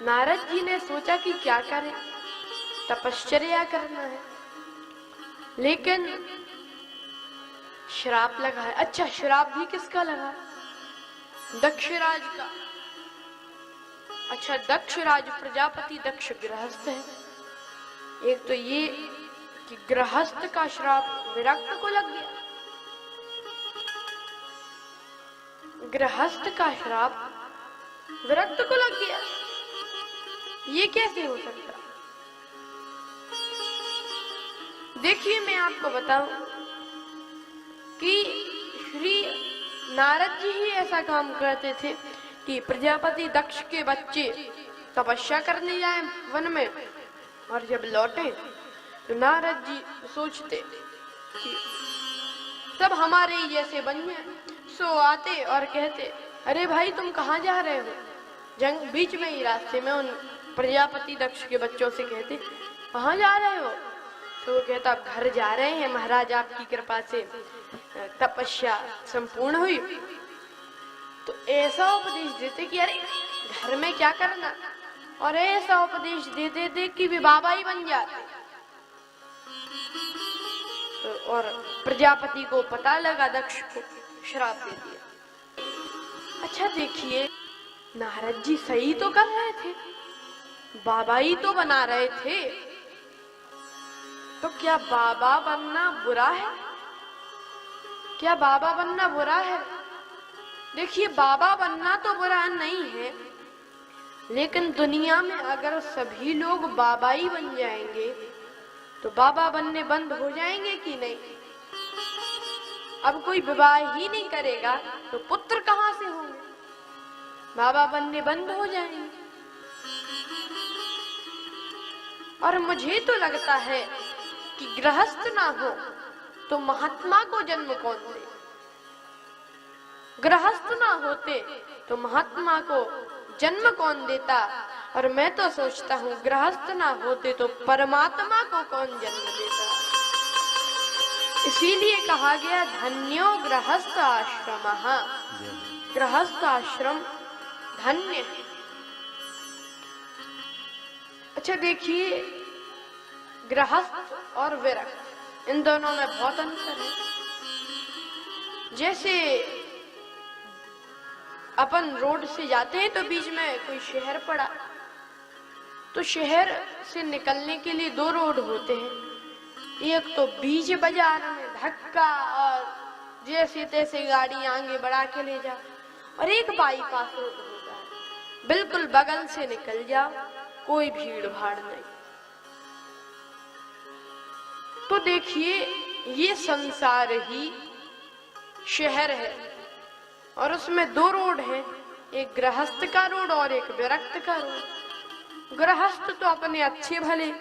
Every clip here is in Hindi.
नारद जी ने सोचा कि क्या करें, तपश्चर्या करना है, लेकिन श्राप लगा है। अच्छा, श्राप भी किसका लगा? दक्षराज का। अच्छा, दक्षराज प्रजापति दक्ष गृहस्थ है। एक तो ये कि गृहस्थ का श्राप विरक्त को लग गया, गृहस्थ का श्राप विरक्त को लग गया, ये कैसे हो सकता? देखिए, मैं आपको बताऊं कि श्री नारद जी ही ऐसा काम करते थे कि प्रजापति दक्ष के बच्चे तपस्या करने जाए वन में, और जब लौटे तो नारद जी सोचते कि सब हमारे ही जैसे बन जाए। सो आते और कहते, अरे भाई तुम कहाँ जा रहे हो? जंग बीच में ही रास्ते में उन प्रजापति दक्ष के बच्चों से कहते, कहाँ जा रहे हो? तो वो कहता, अब घर जा रहे हैं महाराज, आपकी कृपा से तपस्या संपूर्ण हुई। तो ऐसा उपदेश देते कि अरे घर में क्या करना, और ऐसा उपदेश दे देते कि वे बाबा ही बन जाते। तो और प्रजापति को पता लगा, दक्ष को श्राप दे दिया। अच्छा देखिए, नारद जी सही तो कर रहे थे, बाबा ही तो बना रहे थे, तो क्या बाबा बनना बुरा है? क्या बाबा बनना बुरा है? देखिए, बाबा बनना तो बुरा नहीं है, लेकिन दुनिया में अगर सभी लोग बाबा ही बन जाएंगे तो बाबा बनने बंद हो जाएंगे कि नहीं? अब कोई विवाह ही नहीं करेगा तो पुत्र कहां से होंगे? बाबा बनने बंद हो जाएंगे। और मुझे तो लगता है कि गृहस्थ ना हो तो महात्मा को जन्म कौन दे? गृहस्थ ना होते तो महात्मा को जन्म कौन देता? और मैं तो सोचता हूँ गृहस्थ ना होते तो परमात्मा को कौन जन्म देता? इसीलिए कहा गया, धन्यो गृहस्थ आश्रमः। गृहस्थ आश्रम धन्य है। अच्छा देखिए, गृहस्थ और विरक्त, इन दोनों में बहुत अंतर है। जैसे अपन रोड से जाते हैं तो बीच में कोई शहर पड़ा, तो शहर से निकलने के लिए दो रोड होते हैं। एक तो बीच बाजार में धक्का और जैसे तैसे गाड़ी आगे बढ़ा के ले जाओ, और एक बाईपास रोड होता है, बिल्कुल बगल से निकल जाओ, कोई भीड़ भाड़ नहीं। तो देखिए, ये संसार ही शहर है और उसमें दो रोड है, एक गृहस्थ का रोड और एक विरक्त का रोड। गृहस्थ तो अपने अच्छे भले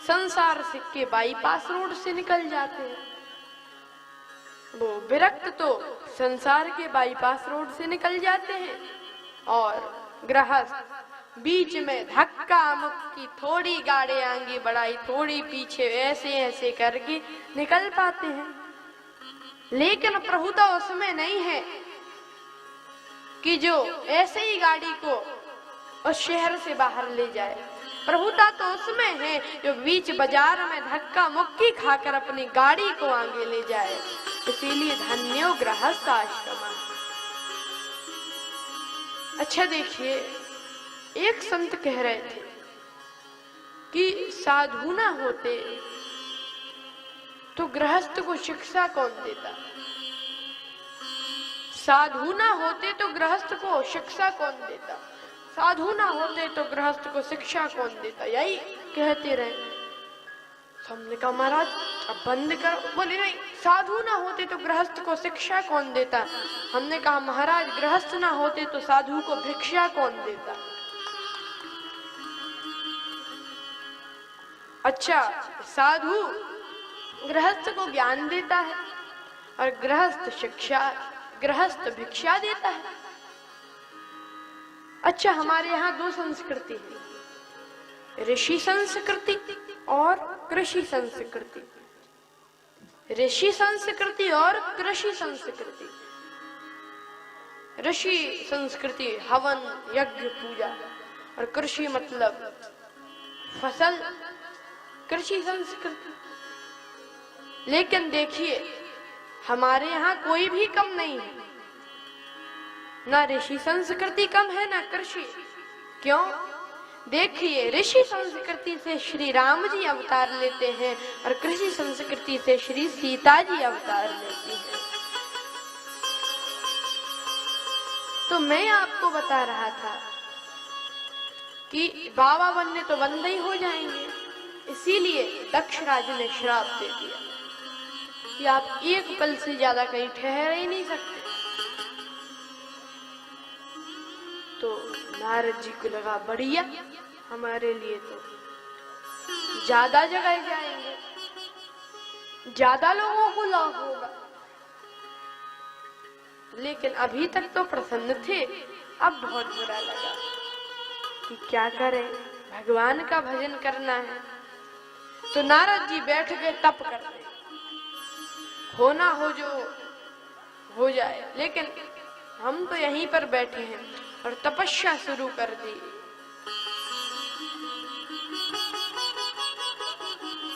संसार से के बाईपास रोड से निकल जाते हैं, वो विरक्त तो संसार के बाईपास रोड से निकल जाते हैं, और गृहस्थ बीच में धक्का मुक्की, थोड़ी गाड़ी आगे बढ़ाई, थोड़ी पीछे, ऐसे ऐसे करके निकल पाते हैं। लेकिन प्रभुता उसमें नहीं है कि जो ऐसे ही गाड़ी को उस शहर से बाहर ले जाए। प्रभुता तो उसमें है जो बीच बाजार में धक्का मुक्की खाकर अपनी गाड़ी को आगे ले जाए। इसीलिए धन्यो गृहस्थ आश्रम। अच्छा देखिए, एक संत कह रहे थे कि साधु ना होते तो गृहस्थ को शिक्षा कौन देता? साधु ना होते तो गृहस्थ को शिक्षा कौन देता? साधु ना होते तो गृहस्थ को शिक्षा कौन देता? यही कहते रहे। हमने कहा महाराज अब बंद करो। बोले नहीं, साधु ना होते तो गृहस्थ को शिक्षा कौन देता? हमने कहा महाराज गृहस्थ ना होते तो साधु को भिक्षा कौन देता? अच्छा, साधु गृहस्थ को ज्ञान देता है और गृहस्थ भिक्षा देता है। अच्छा, हमारे यहाँ दो संस्कृति है, ऋषि संस्कृति और कृषि संस्कृति। ऋषि संस्कृति और कृषि संस्कृति। ऋषि संस्कृति हवन, यज्ञ, पूजा, और कृषि मतलब फसल, कृषि संस्कृति। लेकिन देखिए हमारे यहाँ कोई भी कम नहीं है, ना ऋषि संस्कृति कम है ना कृषि। क्यों? देखिए ऋषि संस्कृति से श्री राम जी अवतार लेते हैं और कृषि संस्कृति से श्री सीता जी अवतार लेती हैं। तो मैं आपको बता रहा था कि बाबा बनने तो बंदे ही हो जाएंगे, इसीलिए दक्ष राजा ने श्राप दे दिया कि आप एक पल से ज्यादा कहीं ठहर ही नहीं सकते। तो नारद जी को लगा बढ़िया, हमारे लिए तो ज्यादा जगह जाएंगे, ज्यादा लोगों को लाभ होगा। लेकिन अभी तक तो प्रसन्न थे, अब बहुत बुरा लगा कि क्या करें, भगवान का भजन करना है। तो नारद जी बैठ गए तप करने, होना हो जो हो जाए, लेकिन हम तो यहीं पर बैठे हैं और तपस्या शुरू कर दी।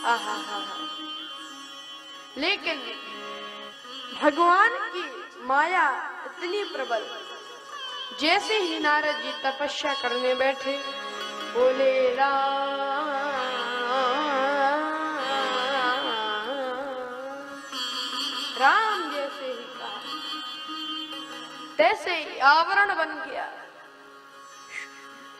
आहा हा। लेकिन भगवान की माया इतनी प्रबल, जैसे ही नारद जी तपस्या करने बैठे, बोले राम जैसे ही कहा तैसे ही आवरण बन गया।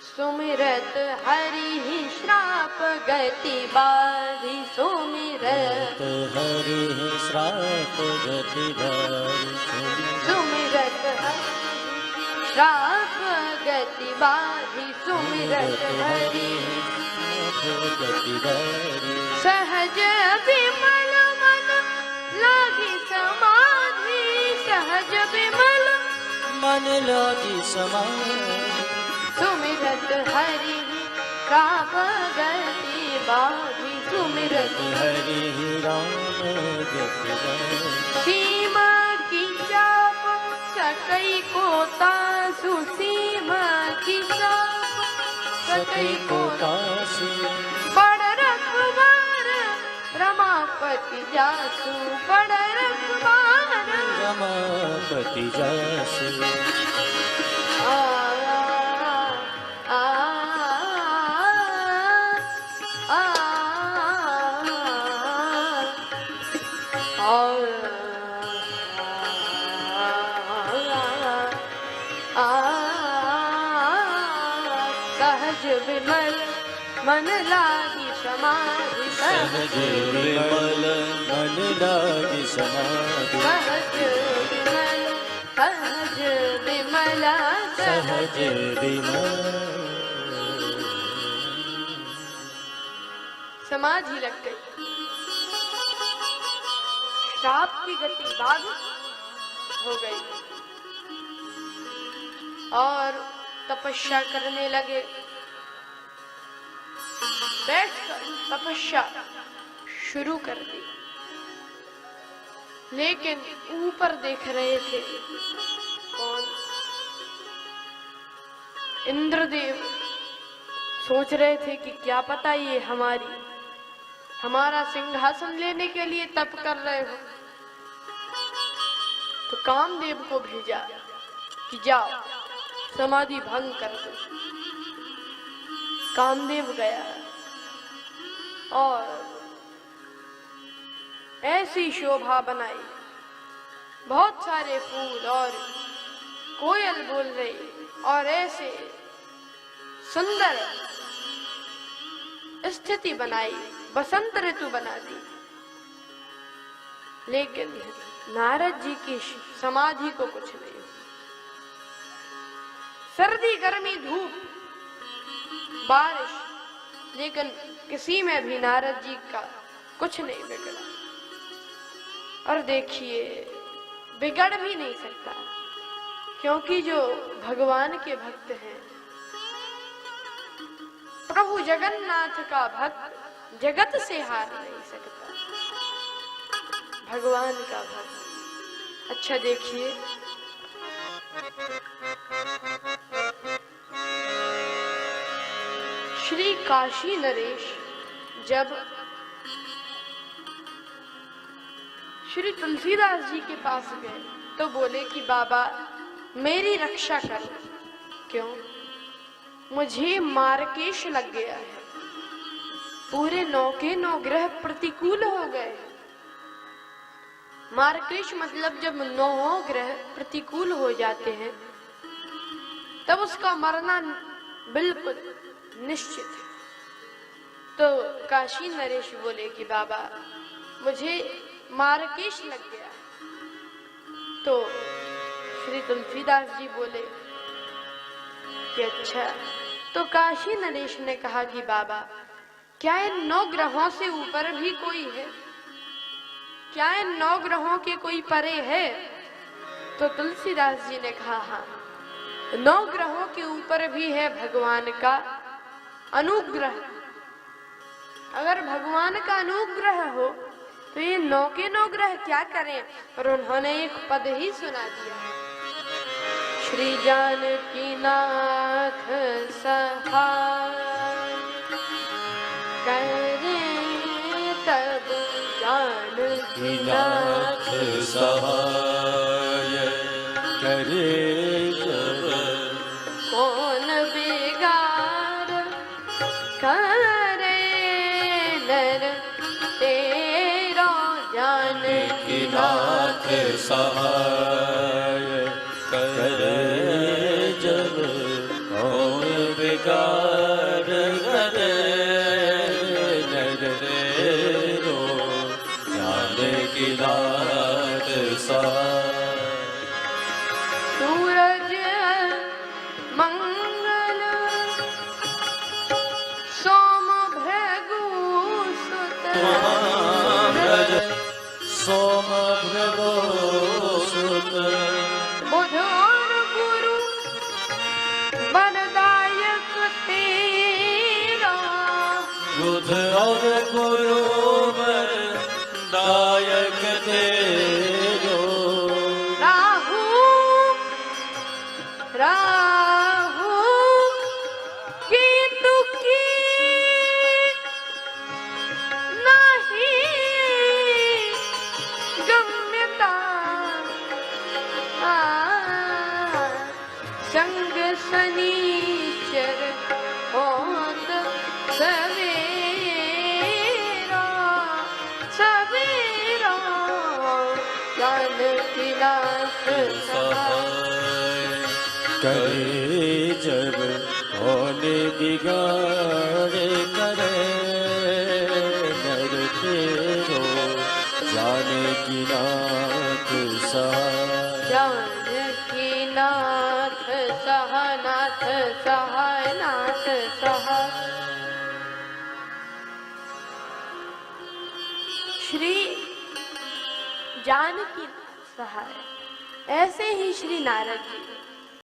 सुमिरत हरि ही श्राप गति बाधी, सुमिरत हरि ही श्राप गति बाधी, सुमिरत श्राप गति बाधी, सुमिरत हरि गति बाधी। सहज विमल मन लागी समाधि, सहज विमल मन लागी समाधि, सुमिरत हरि राम गति बाधी, सुमिरत हरि राम गति बाधी। सीमा की चाप सकई को तासु, सीमा की चाप सकई को तासु, बड़ रखवार रमापति जासु, बड़ रखवार रमापति जासु। सहज विमल मन लागी समाधि, सहज विमल मन लागी समाधि, सहज विमल सहज विमल सहज विमल। समाधि लग गई। श्राप की गति बाधित हो गई और तपस्या करने लगे। बैठकर तपस्या शुरू कर दी। लेकिन ऊपर देख रहे थे कौन? इंद्रदेव। सोच रहे थे कि क्या पता ये हमारा सिंहासन लेने के लिए तप कर रहे हो। तो कामदेव को भेजा कि जाओ समाधि भंग कर दो। कामदेव गया और ऐसी शोभा बनाई, बहुत सारे फूल और कोयल बोल रही और ऐसे सुंदर स्थिति बनाई, बसंत ऋतु बना दी। लेकिन नारद जी की समाधि को कुछ नहीं। सर्दी, गर्मी, धूप, बारिश, लेकिन किसी में भी नारद जी का कुछ नहीं बिगड़ा। और देखिए बिगड़ भी नहीं सकता, क्योंकि जो भगवान के भक्त हैं, प्रभु जगन्नाथ का भक्त जगत से हार नहीं सकता। भगवान का भक्त। अच्छा देखिए, श्री काशी नरेश जब श्री तुलसीदास जी के पास गए तो बोले कि बाबा मेरी रक्षा करो। क्यों? मुझे मार्केश लग गया है, पूरे 9 के 9 ग्रह प्रतिकूल हो गए। मार्केश मतलब जब 9 ग्रह प्रतिकूल हो जाते हैं तब उसका मरना बिल्कुल निश्चित है। तो काशी नरेश बोले कि बाबा मुझे मार्केश लग गया है। तो श्री तुलसीदास जी बोले कि अच्छा। तो काशी नरेश ने कहा कि बाबा क्या इन 9 ग्रहों से ऊपर भी कोई है? क्या इन 9 ग्रहों के कोई परे है? तो तुलसीदास जी ने कहा हाँ, 9 ग्रहों के ऊपर भी है भगवान का अनुग्रह। अगर भगवान का अनुग्रह हो तो ये 9 के 9 ग्रह क्या करें? और उन्होंने एक पद ही सुना दिया, श्री जानकी नाथ सहाय करे तब जानकी नाथ सहाय करे जब कौन बिगाड़ करे नर तेरा जानकी नाथ सहाय करे जब कौन बिगाड़ करे नर तेरो जानकी नाथ सहाय। सूरज मंगल सोम भृगु सुत सोम भृगु सुत बुध और गुरु वरदायक तेरा। बुध और गुरु वरदायक तेरो। राहु राहु केतु की नहीं गम्यता, संग शनीचर होत सवेरा सवेरा जानकी नाथ सहाय करे जब कौन बिगाड़ करे नर तेरो जानकी नाथ सहाय। जानकी नाथ सहाय नाथ सहाय नाथ सहाय। श्री जानकी नाथ सहाय। ऐसे ही श्री नारद जी